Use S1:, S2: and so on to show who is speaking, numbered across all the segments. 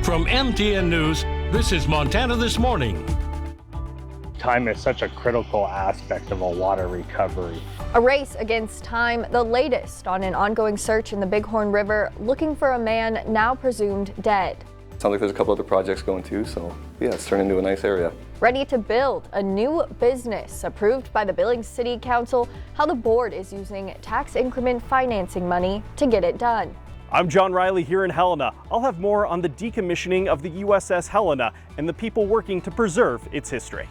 S1: From MTN News, this is Montana This Morning.
S2: Time is such a critical aspect of a water recovery.
S3: A race against time, the latest on an ongoing search in the Bighorn River, looking for a man now presumed dead.
S4: Sounds like there's a couple other projects going too, so yeah, it's turned into a nice area.
S3: Ready to build a new business approved by the Billings City Council, how the board is using tax increment financing money to get it done.
S5: I'm John Riley here in Helena. I'll have more on the decommissioning of the USS Helena and the people working to preserve its history.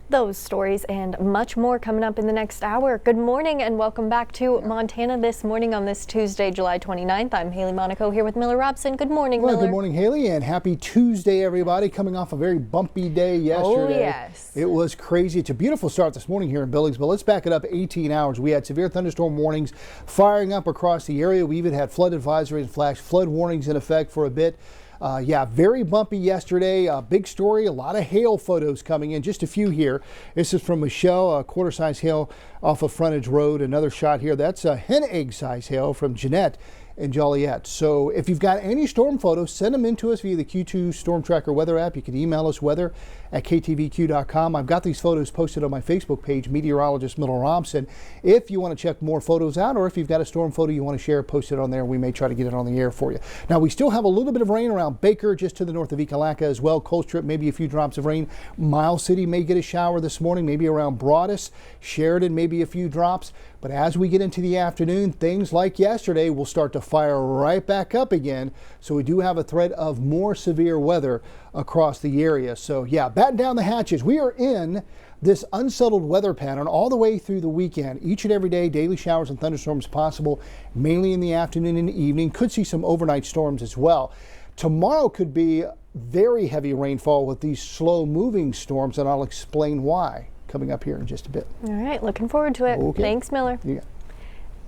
S3: Those stories and much more coming up in the next hour. Good morning and welcome back to Montana This Morning on this Tuesday, July 29th. I'm Hailey Monaco here with Miller Robson. Good morning, Miller.
S6: Good morning, Hailey, and happy Tuesday, everybody. Coming off a very bumpy day yesterday.
S3: Oh, yes.
S6: It was crazy. It's a beautiful start this morning here in Billings, but let's back it up 18 hours. We had severe thunderstorm warnings firing up across the area. We even had flood advisories and flash flood warnings in effect for a bit. Very bumpy yesterday. Big story. A lot of hail photos coming in. Just a few here. This is from Michelle, quarter-size hail off of Frontage Road. Another shot here. That's a hen egg size hail from Jeanette in Joliet. So if you've got any storm photos, send them in to us via the Q2 Storm Tracker weather app. You can email us weather@ktvq.com. I've got these photos posted on my Facebook page, meteorologist Miller Robson. If you want to check more photos out, or if you've got a storm photo you want to share, post it on there. We may try to get it on the air for you. Now, we still have a little bit of rain around Baker, just to the north of Ekalaka as well. Colstrip, maybe a few drops of rain. Miles City may get a shower this morning, maybe around Broadus. Sheridan, maybe a few drops. But as we get into the afternoon, things like yesterday will start to fire right back up again. So we do have a threat of more severe weather across the area. So yeah, batten down the hatches. We are in this unsettled weather pattern all the way through the weekend. Each and every day, daily showers and thunderstorms possible, mainly in the afternoon and evening. Could see some overnight storms as well. Tomorrow could be very heavy rainfall with these slow moving storms, and I'll explain why coming up here in just a bit.
S3: All right, looking forward to it.
S6: Okay.
S3: Thanks, Miller.
S6: Yeah.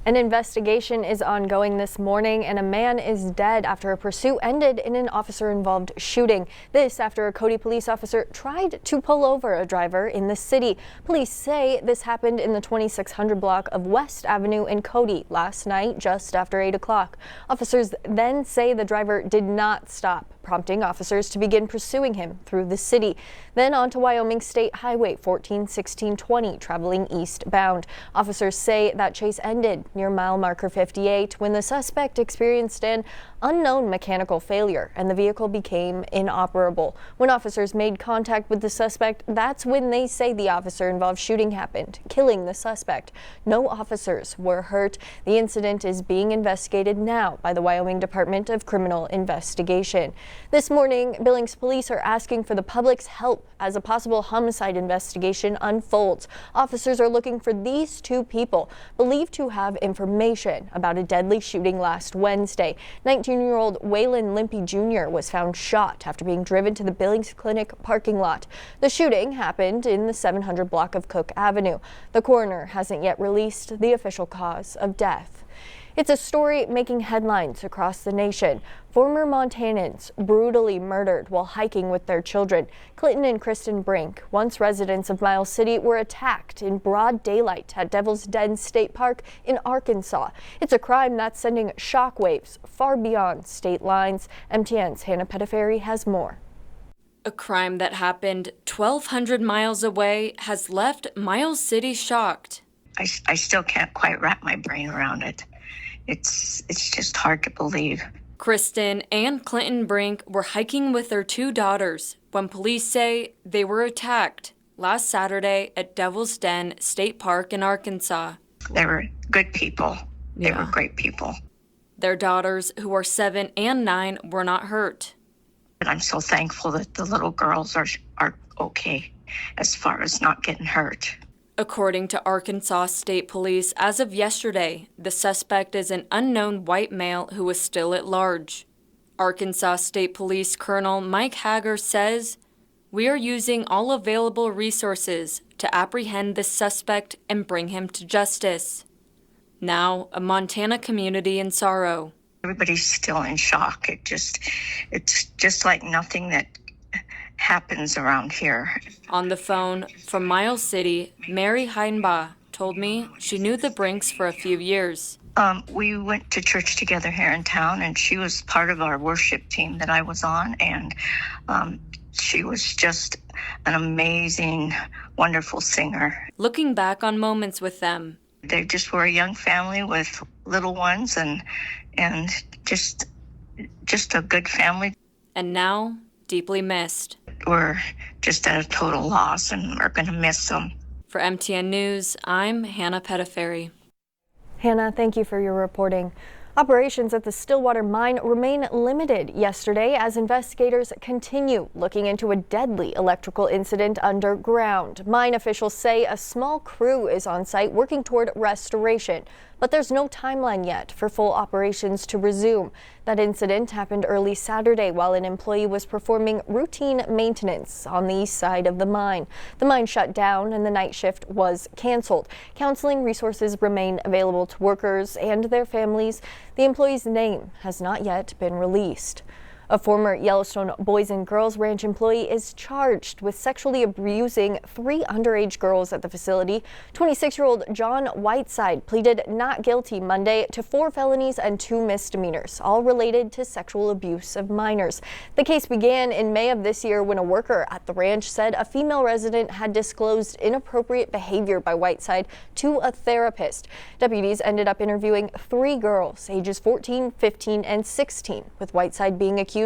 S3: An investigation is ongoing this morning, and a man is dead after a pursuit ended in an officer-involved shooting. This after a Cody police officer tried to pull over a driver in the city. Police say this happened in the 2600 block of West Avenue in Cody last night, just after 8 o'clock. Officers then say the driver did not stop, prompting officers to begin pursuing him through the city. Then onto Wyoming State Highway 141620, traveling eastbound. Officers say that chase ended near mile marker 58 when the suspect experienced an unknown mechanical failure and the vehicle became inoperable. When officers made contact with the suspect, that's when they say the officer-involved shooting happened, killing the suspect. No officers were hurt. The incident is being investigated now by the Wyoming Department of Criminal Investigation. This morning, Billings police are asking for the public's help as a possible homicide investigation unfolds. Officers are looking for these two people believed to have information about a deadly shooting last Wednesday. 19-year-old Waylon Limpy Jr. was found shot after being driven to the Billings Clinic parking lot. The shooting happened in the 700 block of Cook Avenue. The coroner hasn't yet released the official cause of death. It's a story making headlines across the nation. Former Montanans brutally murdered while hiking with their children. Clinton and Kristen Brink, once residents of Miles City, were attacked in broad daylight at Devil's Den State Park in Arkansas. It's a crime that's sending shockwaves far beyond state lines. MTN's Hannah Pettiferi has more.
S7: A crime that happened 1,200 miles away has left Miles City shocked.
S8: I still can't quite wrap my brain around it. It's just hard to believe.
S7: Kristen and Clinton Brink were hiking with their two daughters when police say they were attacked last Saturday at Devil's Den State Park in Arkansas.
S8: They were good people. They were great people.
S7: Their daughters, who are 7 and 9, were not hurt.
S8: But I'm so thankful that the little girls are okay as far as not getting hurt.
S7: According to Arkansas State Police, as of yesterday, the suspect is an unknown white male who is still at large. Arkansas State Police Colonel Mike Hager says, "We are using all available resources to apprehend this suspect and bring him to justice." Now, a Montana community in sorrow.
S8: Everybody's still in shock. It's just like nothing that happens around here.
S7: On the phone from Miles City, Mary Heidenbaugh told me she knew the Brinks for a few years.
S8: We went to church together here in town, and she was part of our worship team that I was on, and she was just an amazing, wonderful singer.
S7: Looking back on moments with them,
S8: They just were a young family with little ones, and just a good family.
S7: and now deeply missed.
S8: We're just at a total loss, and we're going to miss them.
S7: For MTN News, I'm Hannah Pettiferry.
S3: Hannah, thank you for your reporting. Operations at the Stillwater mine remain limited yesterday as investigators continue looking into a deadly electrical incident underground. Mine officials say a small crew is on site working toward restoration, but there's no timeline yet for full operations to resume. That incident happened early Saturday while an employee was performing routine maintenance on the east side of the mine. The mine shut down and the night shift was canceled. Counseling resources remain available to workers and their families. The employee's name has not yet been released. A former Yellowstone Boys and Girls Ranch employee is charged with sexually abusing 3 underage girls at the facility. 26-year-old John Whiteside pleaded not guilty Monday to 4 felonies and 2 misdemeanors, all related to sexual abuse of minors. The case began in May of this year when a worker at the ranch said a female resident had disclosed inappropriate behavior by Whiteside to a therapist. Deputies ended up interviewing 3 girls, ages 14, 15, and 16, with Whiteside being accused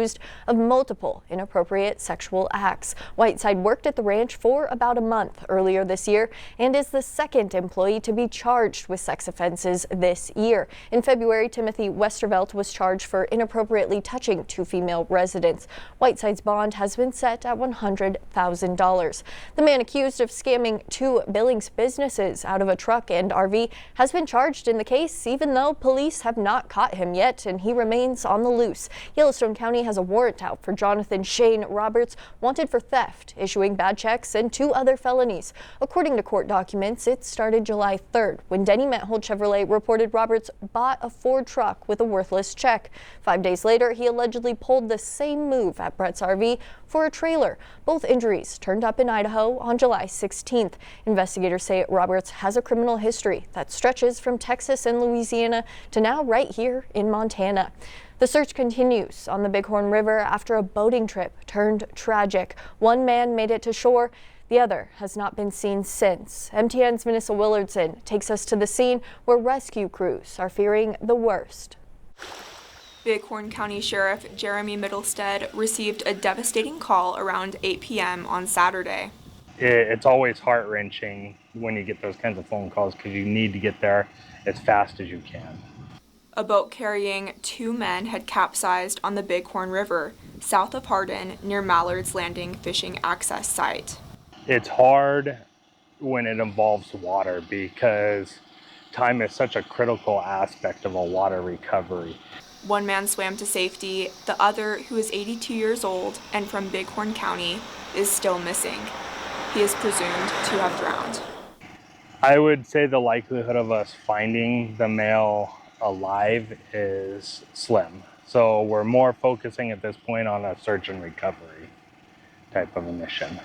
S3: of multiple inappropriate sexual acts. Whiteside worked at the ranch for about a month earlier this year and is the second employee to be charged with sex offenses this year. In February, Timothy Westervelt was charged for inappropriately touching 2 female residents. Whiteside's bond has been set at $100,000. The man accused of scamming 2 Billings businesses out of a truck and RV has been charged in the case, even though police have not caught him yet, and he remains on the loose. Yellowstone County has a warrant out for Jonathan Shane Roberts, wanted for theft, issuing bad checks, and 2 other felonies. According to court documents, it started July 3rd when Denny Methold Chevrolet reported Roberts bought a Ford truck with a worthless check. 5 days later, he allegedly pulled the same move at Brett's RV for a trailer. Both injuries turned up in Idaho on July 16th. Investigators say Roberts has a criminal history that stretches from Texas and Louisiana to now right here in Montana. The search continues on the Bighorn River after a boating trip turned tragic. 1 man made it to shore. The other has not been seen since. MTN's Vanessa Willardson takes us to the scene where rescue crews are fearing the worst.
S9: Bighorn County Sheriff Jeremy Middlestead received a devastating call around 8 p.m. on Saturday.
S2: It's always heart-wrenching when you get those kinds of phone calls because you need to get there as fast as you can.
S9: A boat carrying 2 men had capsized on the Bighorn River, south of Hardin, near Mallard's Landing fishing access site.
S2: It's hard when it involves water because time is such a critical aspect of a water recovery.
S9: 1 man swam to safety. The other, who is 82 years old and from Bighorn County, is still missing. He is presumed to have drowned.
S2: I would say the likelihood of us finding the male alive is slim. So we're more focusing at this point on a search and recovery type of a mission.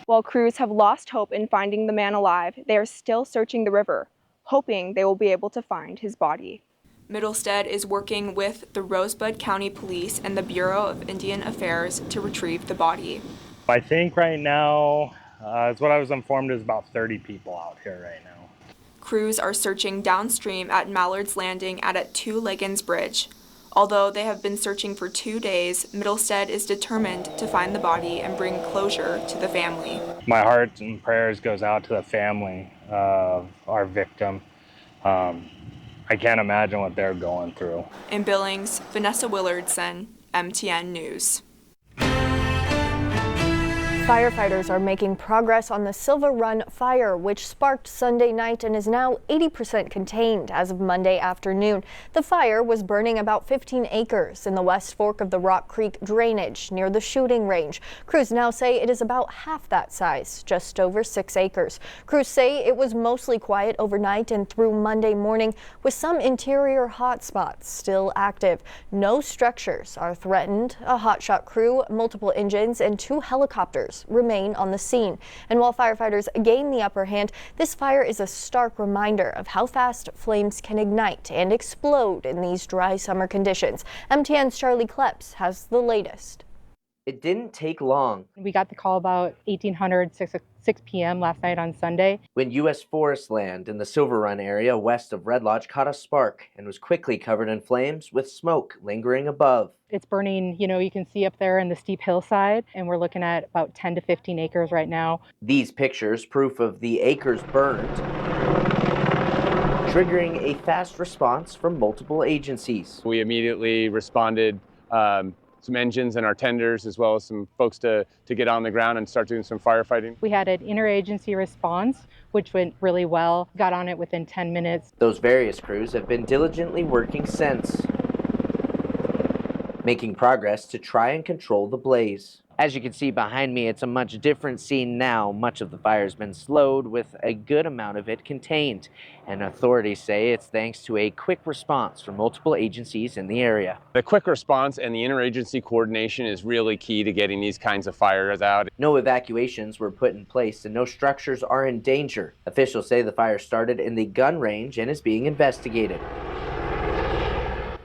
S10: While crews have lost hope in finding the man alive, they are still searching the river, hoping they will be able to find his body.
S9: Middlestead is working with the Rosebud County Police and the Bureau of Indian Affairs to retrieve the body.
S2: I think right now, as what I was informed, is about 30 people out here right now.
S9: Crews are searching downstream at Mallard's Landing and at 2 Liggins Bridge. Although they have been searching for 2 days, Middlestead is determined to find the body and bring closure to the family.
S2: My heart and prayers goes out to the family of our victim. I can't imagine what they're going through.
S9: In Billings, Vanessa Willardson, MTN News.
S3: Firefighters are making progress on the Silver Run fire, which sparked Sunday night and is now 80% contained as of Monday afternoon. The fire was burning about 15 acres in the West Fork of the Rock Creek drainage near the shooting range. Crews now say it is about half that size, just over 6 acres. Crews say it was mostly quiet overnight and through Monday morning, with some interior hotspots still active. No structures are threatened. A hotshot crew, multiple engines, and 2 helicopters fires remain on the scene. And while firefighters gain the upper hand, this fire is a stark reminder of how fast flames can ignite and explode in these dry summer conditions. MTN's Charlie Kleps has the latest.
S11: It didn't take long.
S12: We got the call about 1800, 6 p.m. last night on Sunday.
S11: When U.S. Forest Land in the Silver Run area west of Red Lodge caught a spark and was quickly covered in flames with smoke lingering above.
S12: It's burning, you can see up there in the steep hillside, and we're looking at about 10 to 15 acres right now.
S11: These pictures, proof of the acres burned, triggering a fast response from multiple agencies.
S13: We immediately responded, some engines and our tenders, as well as some folks to get on the ground and start doing some firefighting.
S12: We had an interagency response, which went really well, got on it within 10 minutes.
S11: Those various crews have been diligently working since, making progress to try and control the blaze. As you can see behind me, it's a much different scene now. Much of the fire has been slowed, with a good amount of it contained. And authorities say it's thanks to a quick response from multiple agencies in the area.
S13: The quick response and the interagency coordination is really key to getting these kinds of fires out.
S11: No evacuations were put in place and no structures are in danger. Officials say the fire started in the gun range and is being investigated.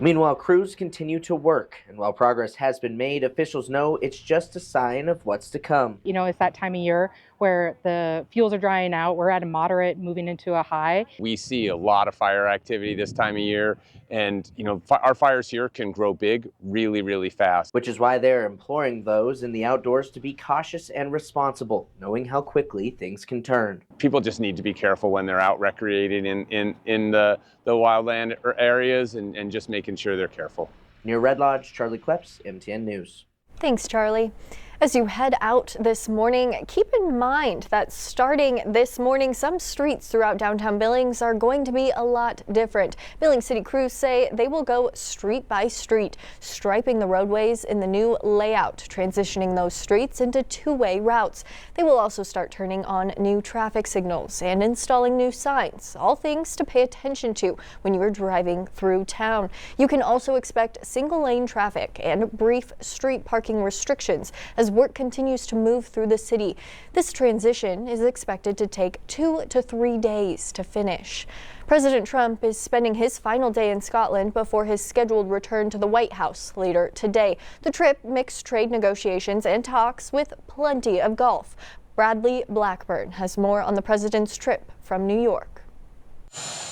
S11: Meanwhile, crews continue to work, and while progress has been made, officials know it's just a sign of what's to come.
S12: It's that time of year where the fuels are drying out. We're at a moderate, moving into a high.
S13: We see a lot of fire activity this time of year, and our fires here can grow big really, really fast.
S11: Which is why they're imploring those in the outdoors to be cautious and responsible, knowing how quickly things can turn.
S13: People just need to be careful when they're out recreating in the wildland areas and just making sure they're careful.
S11: Near Red Lodge, Charlie Kleps, MTN News.
S3: Thanks, Charlie. As you head out this morning, keep in mind that starting this morning, some streets throughout downtown Billings are going to be a lot different. Billings City crews say they will go street by street, striping the roadways in the new layout, transitioning those streets into two-way routes. They will also start turning on new traffic signals and installing new signs, all things to pay attention to when you are driving through town. You can also expect single-lane traffic and brief street parking restrictions as work continues to move through the city. This transition is expected to take 2 to 3 days to finish. President Trump is spending his final day in Scotland before his scheduled return to the White House later today. The trip mixed trade negotiations and talks with plenty of golf. Bradley Blackburn has more on the president's trip from New York.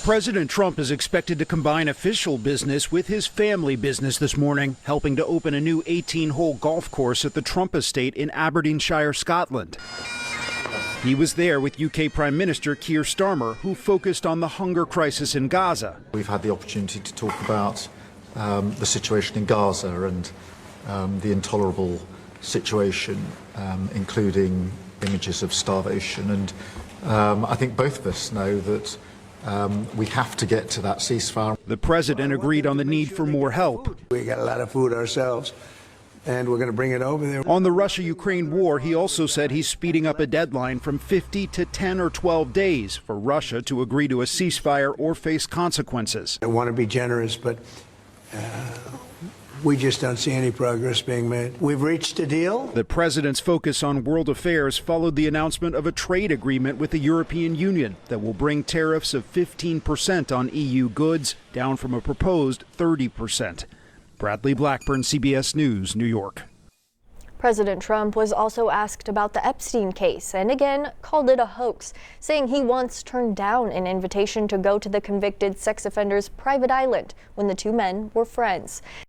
S14: President Trump is expected to combine official business with his family business this morning, helping to open a new 18-hole golf course at the Trump estate in Aberdeenshire, Scotland. He was there with UK Prime Minister Keir Starmer, who focused on the hunger crisis in Gaza.
S15: We've had the opportunity to talk about the situation in Gaza and the intolerable situation, including images of starvation. And I think both of us know that we have to get to that ceasefire.
S14: The president agreed on the need for more help.
S16: We got a lot of food ourselves, and we're going to bring it over there.
S14: On the Russia-Ukraine war, he also said he's speeding up a deadline from 50 to 10 or 12 days for Russia to agree to a ceasefire or face consequences.
S16: I want to be generous, but we just don't see any progress being made. We've reached a deal.
S14: The president's focus on world affairs followed the announcement of a trade agreement with the European Union that will bring tariffs of 15% on EU goods, down from a proposed 30%. Bradley Blackburn, CBS News, New York.
S3: President Trump was also asked about the Epstein case and again called it a hoax, saying he once turned down an invitation to go to the convicted sex offender's private island when the two men were friends.